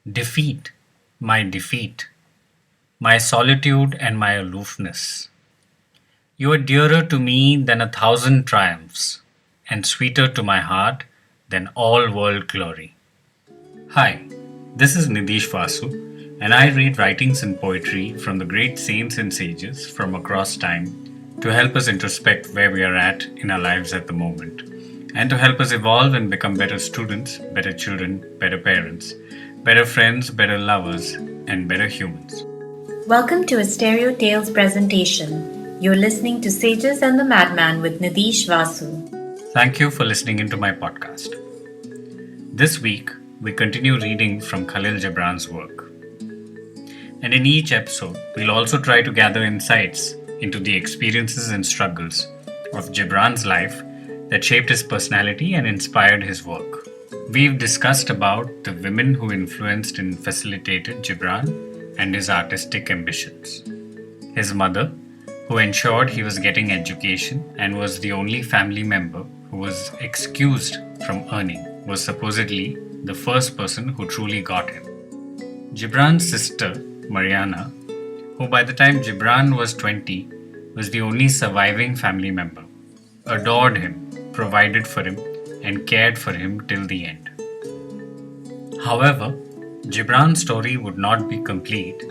Defeat, my solitude and my aloofness. You are dearer to me than 1,000 triumphs, and sweeter to my heart than all world glory. Hi, this is Nidish Vasu, and I read writings and poetry from the great saints and sages from across time to help us introspect where we are at in our lives at the moment, and to help us evolve and become better students, better children, better parents, better friends, better lovers, and better humans. Welcome to a Stereo Tales presentation. You're listening to Sages and the Madman with Nidish Vasu. Thank you for listening into my podcast. This week, we continue reading from Khalil Gibran's work. And in each episode, we'll also try to gather insights into the experiences and struggles of Gibran's life that shaped his personality and inspired his work. We've discussed about the women who influenced and facilitated Gibran and his artistic ambitions. His mother, who ensured he was getting education and was the only family member who was excused from earning, was supposedly the first person who truly got him. Gibran's sister, Mariana, who by the time Gibran was 20, was the only surviving family member, adored him, provided for him, and cared for him till the end. However, Gibran's story would not be complete,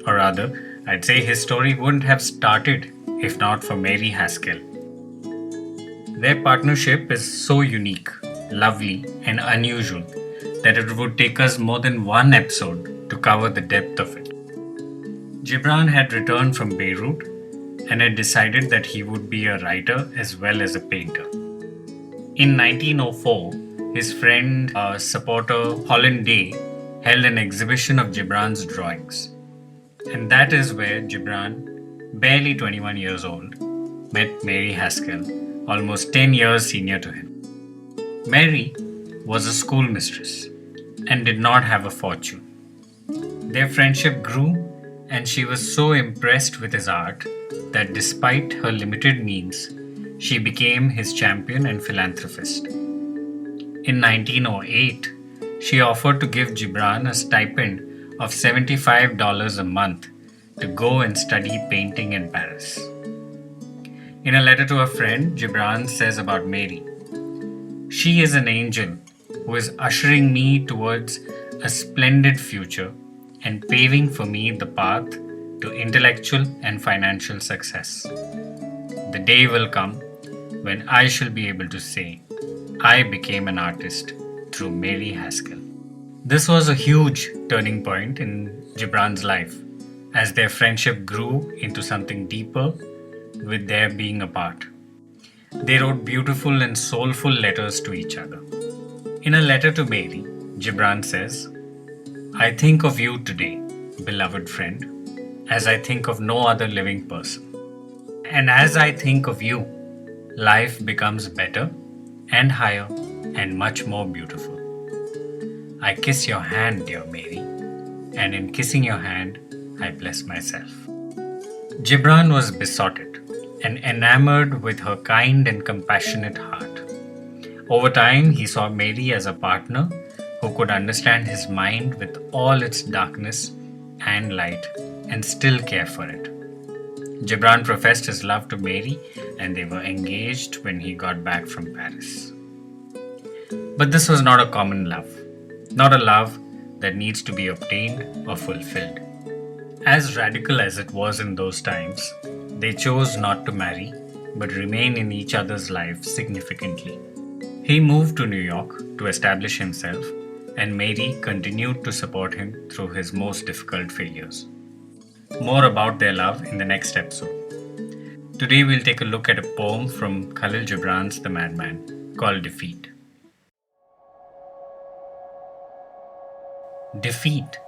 or rather, I'd say his story wouldn't have started if not for Mary Haskell. Their partnership is so unique, lovely, and unusual that it would take us more than one episode to cover the depth of it. Gibran had returned from Beirut and had decided that he would be a writer as well as a painter. In 1904, his friend, supporter Holland Day, held an exhibition of Gibran's drawings. And that is where Gibran, barely 21 years old, met Mary Haskell, almost 10 years senior to him. Mary was a schoolmistress and did not have a fortune. Their friendship grew, and she was so impressed with his art that despite her limited means, she became his champion and philanthropist. In 1908, she offered to give Gibran a stipend of $75 a month to go and study painting in Paris. In a letter to a friend, Gibran says about Mary, "She is an angel who is ushering me towards a splendid future and paving for me the path to intellectual and financial success. The day will come when I shall be able to say, I became an artist through Mary Haskell." This was a huge turning point in Gibran's life as their friendship grew into something deeper with their being apart. They wrote beautiful and soulful letters to each other. In a letter to Mary, Gibran says, "I think of you today, beloved friend, as I think of no other living person. And as I think of you, life becomes better and higher and much more beautiful. I kiss your hand, dear Mary, and in kissing your hand, I bless myself." Gibran was besotted and enamored with her kind and compassionate heart. Over time, he saw Mary as a partner who could understand his mind with all its darkness and light and still care for it. Gibran professed his love to Mary, and they were engaged when he got back from Paris. But this was not a common love, not a love that needs to be obtained or fulfilled. As radical as it was in those times, they chose not to marry, but remain in each other's lives significantly. He moved to New York to establish himself, and Mary continued to support him through his most difficult failures. More about their love in the next episode. Today we'll take a look at a poem from Khalil Gibran's The Madman called Defeat. Defeat,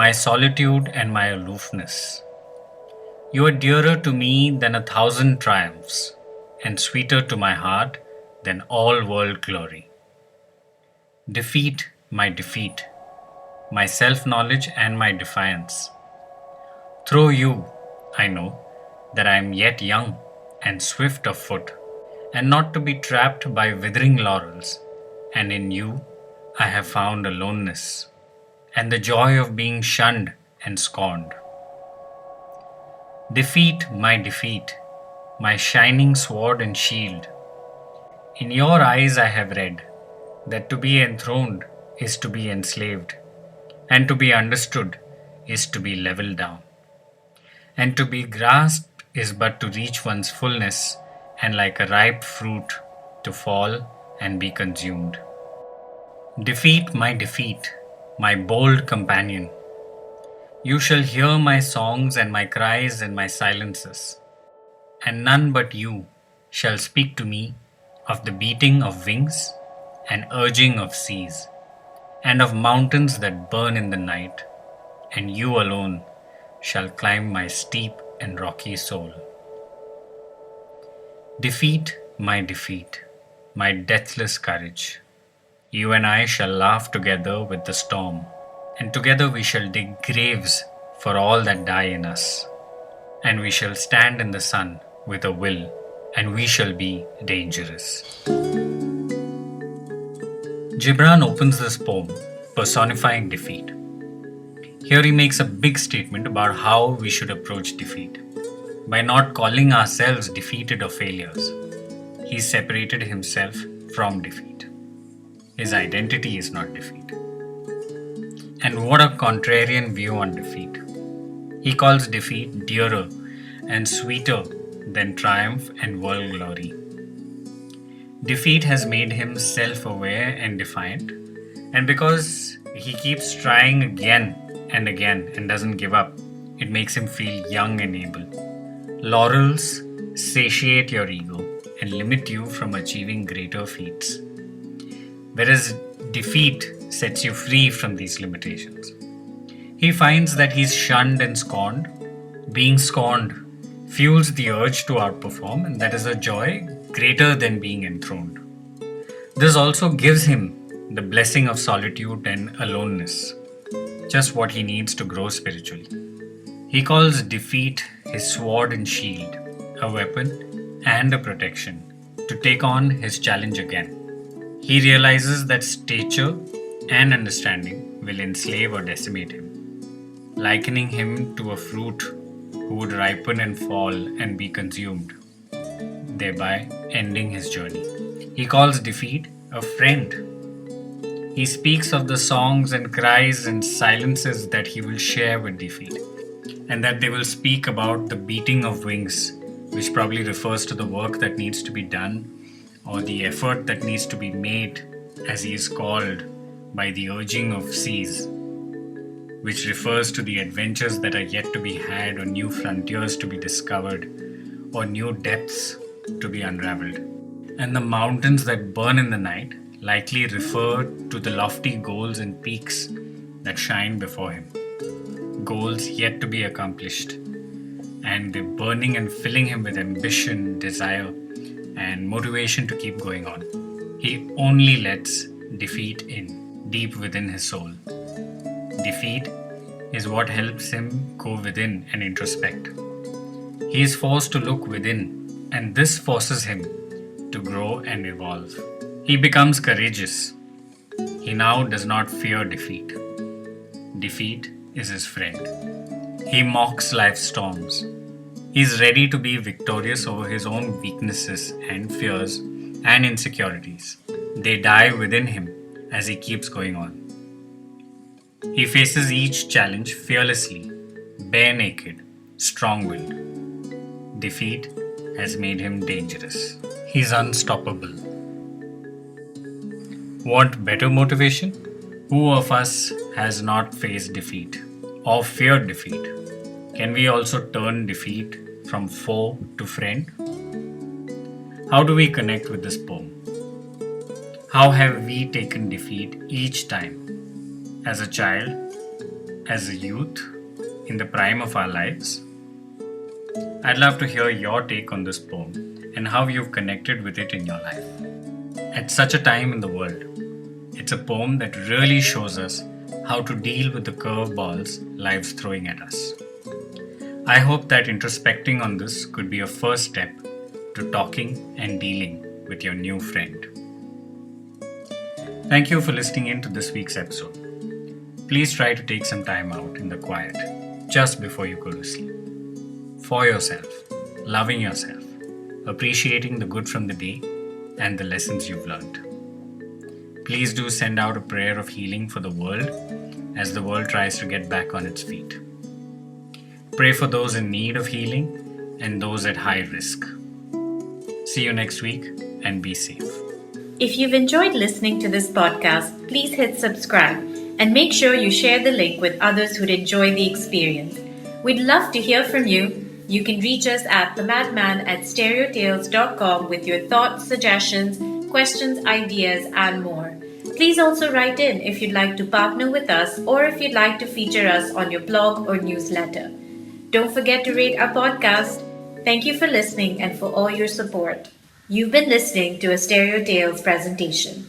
my solitude and my aloofness. You are dearer to me than 1,000 triumphs, and sweeter to my heart than all world glory. Defeat, my self-knowledge and my defiance. Through you, I know that I am yet young and swift of foot, and not to be trapped by withering laurels, and in you I have found aloneness and the joy of being shunned and scorned. Defeat, my shining sword and shield. In your eyes I have read that to be enthroned is to be enslaved, and to be understood is to be leveled down, and to be grasped is but to reach one's fullness, and like a ripe fruit to fall and be consumed. Defeat, my bold companion. You shall hear my songs and my cries and my silences, and none but you shall speak to me of the beating of wings and urging of seas, and of mountains that burn in the night, and you alone shall climb my steep and rocky soul. Defeat, my deathless courage. You and I shall laugh together with the storm, and together we shall dig graves for all that die in us, and we shall stand in the sun with a will, and we shall be dangerous. Gibran opens this poem personifying defeat. Here he makes a big statement about how we should approach defeat. By not calling ourselves defeated or failures, he separated himself from defeat. His identity is not defeat. And what a contrarian view on defeat. He calls defeat dearer and sweeter than triumph and world glory. Defeat has made him self-aware and defiant, and because he keeps trying again and again and doesn't give up, it makes him feel young and able. Laurels satiate your ego and limit you from achieving greater feats, whereas defeat sets you free from these limitations. He finds that he's shunned and scorned. Being scorned fuels the urge to outperform, and that is a joy greater than being enthroned. This also gives him the blessing of solitude and aloneness, just what he needs to grow spiritually. He calls defeat his sword and shield, a weapon and a protection to take on his challenge again. He realizes that stature and understanding will enslave or decimate him, likening him to a fruit who would ripen and fall and be consumed, thereby ending his journey. He calls defeat a friend. He speaks of the songs and cries and silences that he will share with defeat, and that they will speak about the beating of wings, which probably refers to the work that needs to be done or the effort that needs to be made as he is called by the urging of seas, which refers to the adventures that are yet to be had, or new frontiers to be discovered, or new depths to be unraveled. And the mountains that burn in the night likely refer to the lofty goals and peaks that shine before him, goals yet to be accomplished, and they're burning and filling him with ambition, desire, and motivation to keep going on. He only lets defeat in, deep within his soul. Defeat is what helps him go within and introspect. He is forced to look within, and this forces him to grow and evolve. He becomes courageous. He now does not fear defeat. Defeat is his friend. He mocks life's storms. He is ready to be victorious over his own weaknesses and fears and insecurities. They die within him as he keeps going on. He faces each challenge fearlessly, bare naked, strong-willed. Defeat has made him dangerous. He's unstoppable. Want better motivation? Who of us has not faced defeat or feared defeat? Can we also turn defeat from foe to friend? How do we connect with this poem? How have we taken defeat each time? As a child, as a youth, in the prime of our lives? I'd love to hear your take on this poem and how you've connected with it in your life. At such a time in the world, it's a poem that really shows us how to deal with the curveballs life's throwing at us. I hope that introspecting on this could be a first step to talking and dealing with your new friend. Thank you for listening in to this week's episode. Please try to take some time out in the quiet just before you go to sleep. For yourself, loving yourself, appreciating the good from the day and the lessons you've learned. Please do send out a prayer of healing for the world as the world tries to get back on its feet. Pray for those in need of healing and those at high risk. See you next week and be safe. If you've enjoyed listening to this podcast, please hit subscribe and make sure you share the link with others who'd enjoy the experience. We'd love to hear from you. You can reach us at themadman@stereotales.com with your thoughts, suggestions, questions, ideas, and more. Please also write in if you'd like to partner with us or if you'd like to feature us on your blog or newsletter. Don't forget to rate our podcast. Thank you for listening and for all your support. You've been listening to a Stereo Tales presentation.